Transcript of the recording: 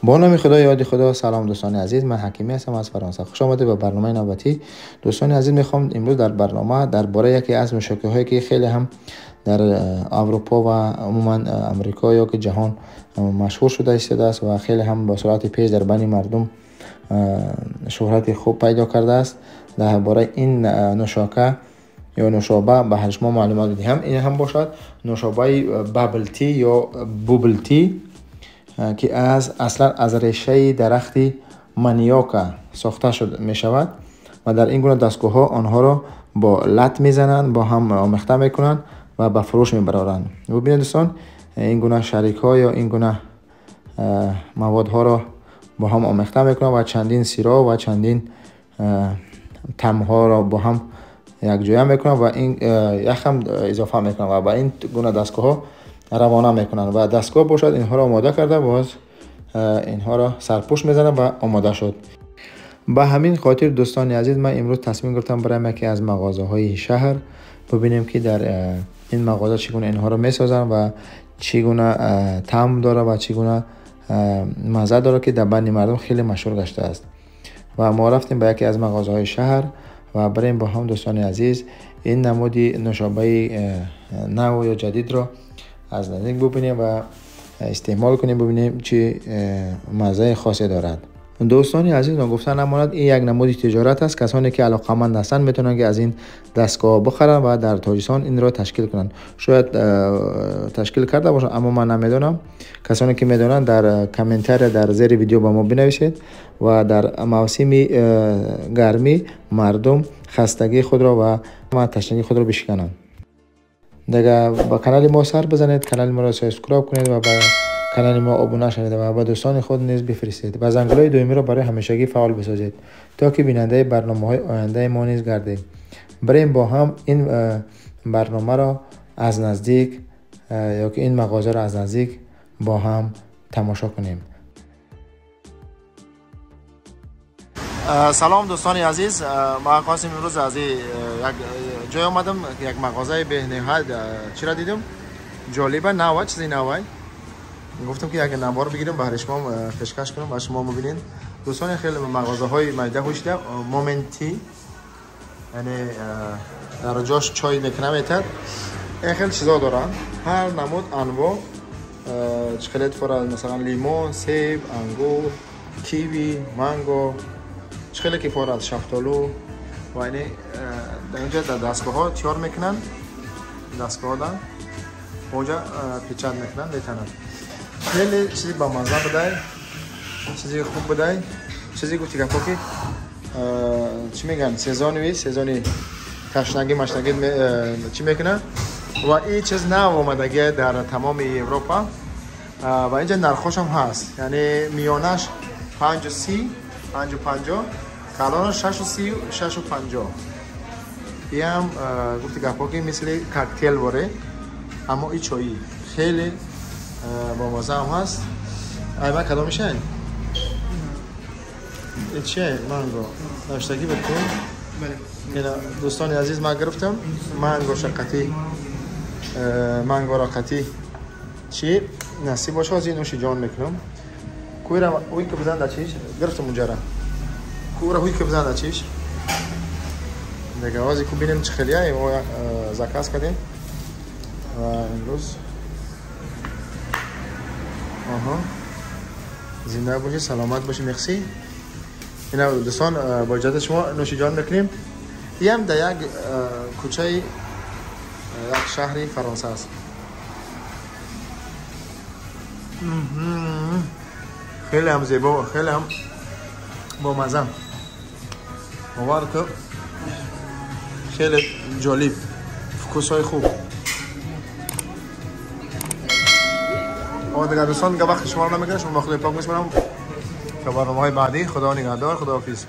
با نام خدا یاد خدا. سلام دوستان عزیز، من حکیمی هستم از فرانسه. خوش آمدید به برنامه نوبتی. دوستان عزیز، میخوام امروز در برنامه درباره یکی از مشکل‌هایی که خیلی هم در اروپا و عموما امریکا یا که جهان مشهور شده است و خیلی هم با سرعت پیش در بین مردم شهرت خوب پیدا کرده است، درباره این نوشاکه یا نوشابه به هر شما معلومات بدیم. این هم باشد نوشابه بابل تی یا بوبل تی که اصلا از ریشه درخت منیوکا ساخته شده می شود و در این گونه دستگاه ها آنها را با لط می زنند، با هم آمیخته می کنند و به فروش می برارند. ببینید دوستان، این گونه شریک ها یا این گونه مواد ها را با هم آمیخته می کنند و چندین سیرا و چندین طعم ها را با هم یک جای می کنند و این یک هم اضافه می کنند و با این گونه دستگاه ها روانه میکنن و دستگاه باشد اینها را آماده کرده، باز اینها را سرپوش میزنن و آماده شد. به همین خاطر دوستان عزیز، من امروز تصمیم گرفتم برای یکی از مغازه های شهر ببینیم که در این مغازه چگونه اینها را میسازن و چگونه طعم داره و چگونه مزه داره که در بین مردم خیلی مشهور گشته است. و ما رفتیم به یکی از مغازه های شهر و بریم با هم دوستان عزیز این نمودی نوشابه نو یا جدید را از نزدیک ببینیم و استعمال کنیم، ببینیم چه مزه خاصی دارد. دوستان عزیز، گفتن نماند این یک نمود تجارت است. کسانی که علاقه‌مند هستند میتونن که از این دستگاه بخرن و در تاجیکستان این را تشکیل کنن. شاید تشکیل کرده باشن اما من نمیدونم. کسانی که میدونن در کامنتر در زیر ویدیو با ما بنویسید و در موسم گرمی مردم خستگی خود را و تشنگی خود را بشکنند. دیگه با کانال ما سر بزنید، کانال ما را سابسکرایب کنید و با کانال ما ابونه شوید و با دوستان خود نیز بفرستید و زنگوله دومی را برای همیشگی فعال بسازید تا که بیننده برنامه‌های آینده ما نیز گردید. بریم با هم این برنامه را از نزدیک یا که این مغازه را از نزدیک با هم تماشا کنیم. سلام دوستان عزیز، ما خواستیم امروز از یک جای آمدم، یک مغازه به نهایت چی را دیدم جالبه، نوه چیزی نوه گفتم که یک نوار بگیرم برای شما پیشکش کنم و شما ببینید. دوستان خیلی مغازه های مایده هوشته مومنتی، یعنی در جاش چای میکنه میتر، این خیلی چیزا دارن، هر نمود انواع چکلت فرال، مثلا لیمون، سیب، انگور، کیوی، مانگو، خیلی که فارد شفتالو و اینه در اینجا در دستگاه ها تیار میکنن، دستگاه ها اونجا پیچاد میکنن میتنن. خیلی چیزی با مزه بده، چیزی خوب بده، چیزی گفتی که پاکی چی میگن سیزانی تشنگی مشنگی چی میکنن و این چیز نه اومدگی در تمام اروپا و اینجا نرخوش هم هست، یعنی میانش 530 550 کالون 630 650. این هم گفتی گپا که مثل کاکتیل واره، اما این چایی خیلی با مزه هم هست. ایما کدام میشه؟ این چیه؟ مانگو نوشتگی بکن. بله دوستان عزیز، ما گرفتم مانگو شقتی، مانگو راقتی چی نصیب باشه از این نوشی جان میکنم. کویرا اوی که بزن در چیش گرفتم اونجا را کویرا اوی که بزن در چیش دیگه آوازی که بینیم چه خیلی هایی ما زکاس کردیم و امروز زنده باشی، سلامت باشی، مرسی. اینا دوستان با اجازه شما نوشی جان میکنیم. این هم در یک کوچه یک شهری فرانسه است. خیلی هم زیبا، خیلی هم با مزه، باور که خیلی جالب، فکوسای خوب. اما دیگر دوستان که وقت شما رو نمیگیرم، شما خدا پاک میسپارم تا برنامه‌های بعدی. خدا نگهدار، خدا حافظ.